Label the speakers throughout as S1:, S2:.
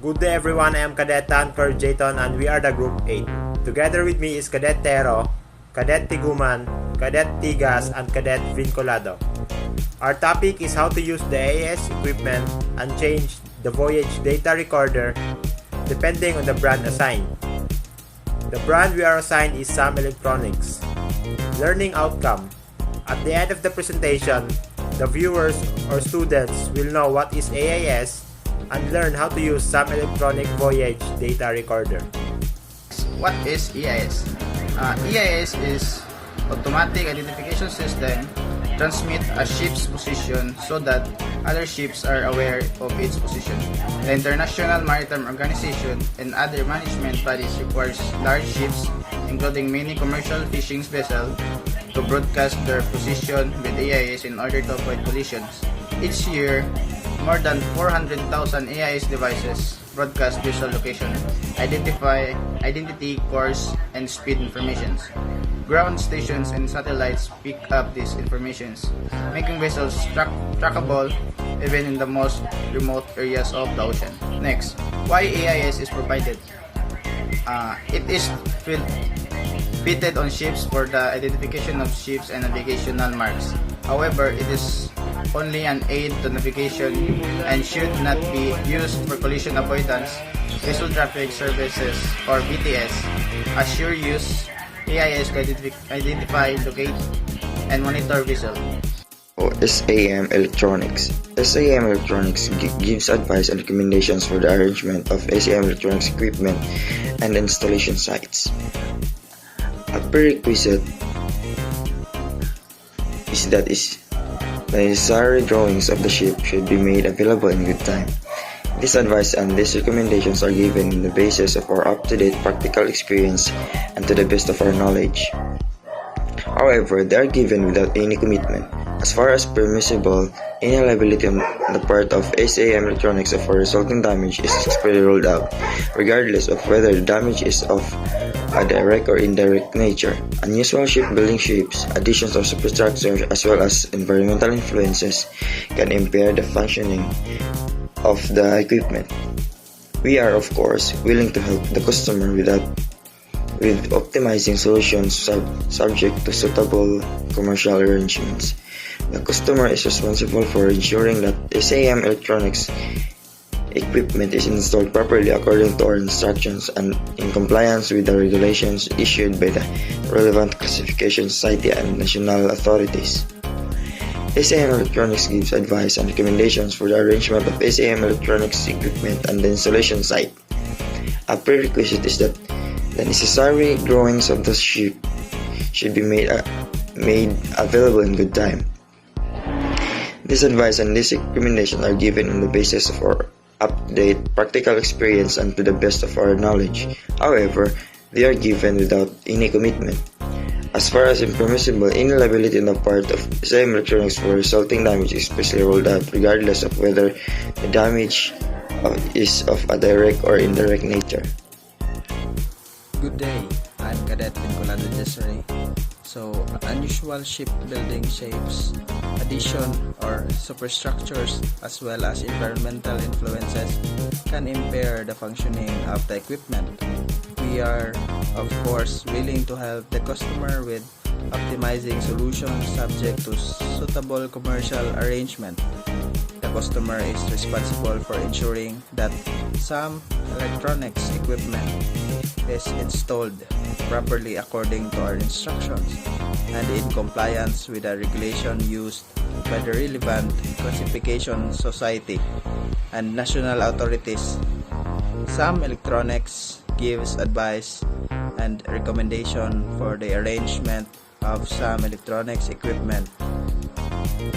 S1: Good day everyone, I am Cadet Tanker Jayton and we are the Group 8. Together with me is Cadet Tero, Cadet Tiguman, Cadet Tigas, and Cadet Vincolado. Our topic is how to use the AAS equipment and change the voyage data recorder depending on the brand assigned. The brand we are assigned is Sam Electronics. Learning outcome. At the end of the presentation, the viewers or students will know what is AAS and learn how to use Sam Electronic Voyage Data Recorder.
S2: What is EIS? EIS is Automatic Identification System transmit a ship's position so that other ships are aware of its position. The International Maritime Organization and other management bodies requires large ships, including many commercial fishing vessels, to broadcast their position with AIS in order to avoid collisions. Each year, more than 400,000 AIS devices broadcast visual location, identity, course, and speed information. Ground stations and satellites pick up these informations, making vessels trackable even in the most remote areas of the ocean. Next, why AIS is provided? It is fitted on ships for the identification of ships and navigational marks. However, it is only an aid to navigation and should not be used for collision avoidance, visual traffic services, or VTS. Assure use AIS to identify, locate, and monitor vessel.
S3: SAM Electronics. SAM Electronics gives advice and recommendations for the arrangement of SAM Electronics equipment and installation sites. A prerequisite is that the necessary drawings of the ship should be made available in good time. This advice and these recommendations are given on the basis of our up-to-date practical experience and to the best of our knowledge. However, they are given without any commitment. As far as permissible, any liability on the part of SAM Electronics of a resulting damage is expressly ruled out, regardless of whether the damage is of a direct or indirect nature. Unusual shipbuilding shapes, additions of superstructure, as well as environmental influences can impair the functioning of the equipment. We are, of course, willing to help the customer with optimizing solutions subject to suitable commercial arrangements. The customer is responsible for ensuring that SAM Electronics equipment is installed properly according to our instructions and in compliance with the regulations issued by the relevant classification society and national authorities. SAM Electronics gives advice and recommendations for the arrangement of SAM Electronics equipment and the installation site. A prerequisite is that the necessary drawings of the ship should be made available in good time. This advice and this recommendation are given on the basis of our up-to-date practical experience and to the best of our knowledge. However, they are given without any commitment. As far as impermissible, any liability on the part of SAM Electronics for resulting damage is especially ruled out, regardless of whether the damage is of a direct or indirect nature.
S4: Good day, I'm Cadet Vincolado Desiree. So, unusual shipbuilding shapes, addition or superstructures, as well as environmental influences can impair the functioning of the equipment. We are, of course, willing to help the customer with optimizing solutions subject to suitable commercial arrangement. The customer is responsible for ensuring that some electronics equipment is installed properly according to our instructions and in compliance with the regulation used by the relevant classification society and national authorities. Sam Electronics gives advice and recommendation for the arrangement of Sam Electronics equipment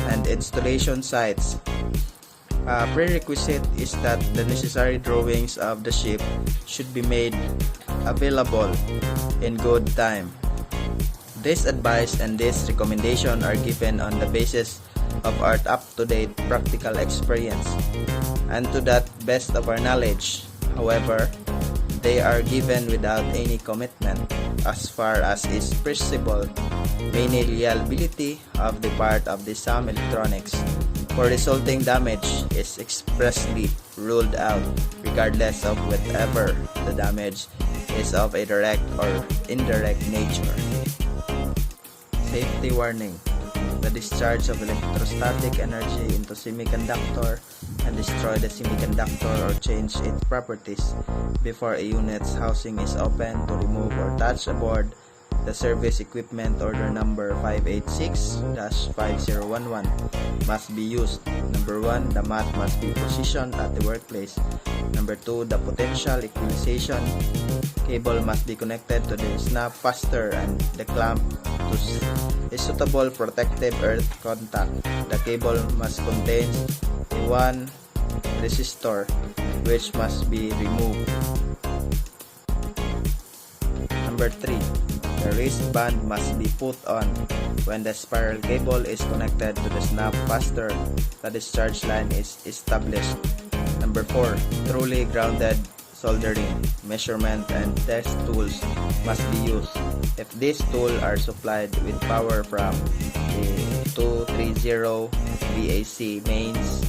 S4: and installation sites. A prerequisite is that the necessary drawings of the ship should be made available in good time. This advice and this recommendation are given on the basis of our up-to-date practical experience and to that best of our knowledge. However, they are given without any commitment as far as is permissible, any liability of the part of the Sam Electronics for resulting damage is expressly ruled out regardless of whether the damage is of a direct or indirect nature. Safety warning. The discharge of electrostatic energy into semiconductor can destroy the semiconductor or change its properties before a unit's housing is open to remove or touch aboard the service equipment. Order number 586-5011 must be used. Number 1, the mat must be positioned at the workplace. Number 2, the potential equalization cable must be connected to the snap fastener and the clamp to a suitable protective earth contact. The cable must contain a 1 resistor which must be removed. Number 3, the wristband must be put on when the spiral cable is connected to the snap fastener. The discharge line is established. Number 4, truly grounded soldering, measurement, and test tools must be used. If these tools are supplied with power from the 230 VAC mains,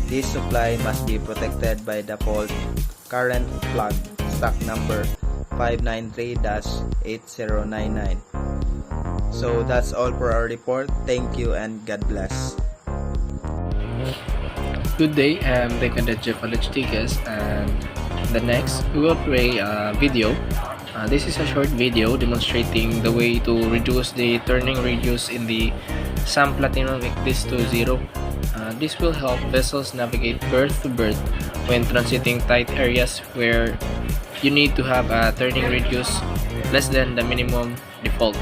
S4: this supply must be protected by the fault current plug, stock number 593-8099. So that's all for our report. Thank you and God bless.
S5: Good day, I'm Deckwatch and the next we will play a video. This is a short video demonstrating the way to reduce the turning radius in the SAM Platinum Eclipse to 0. This will help vessels navigate berth to berth when transiting tight areas where you need to have a turning radius less than the minimum default.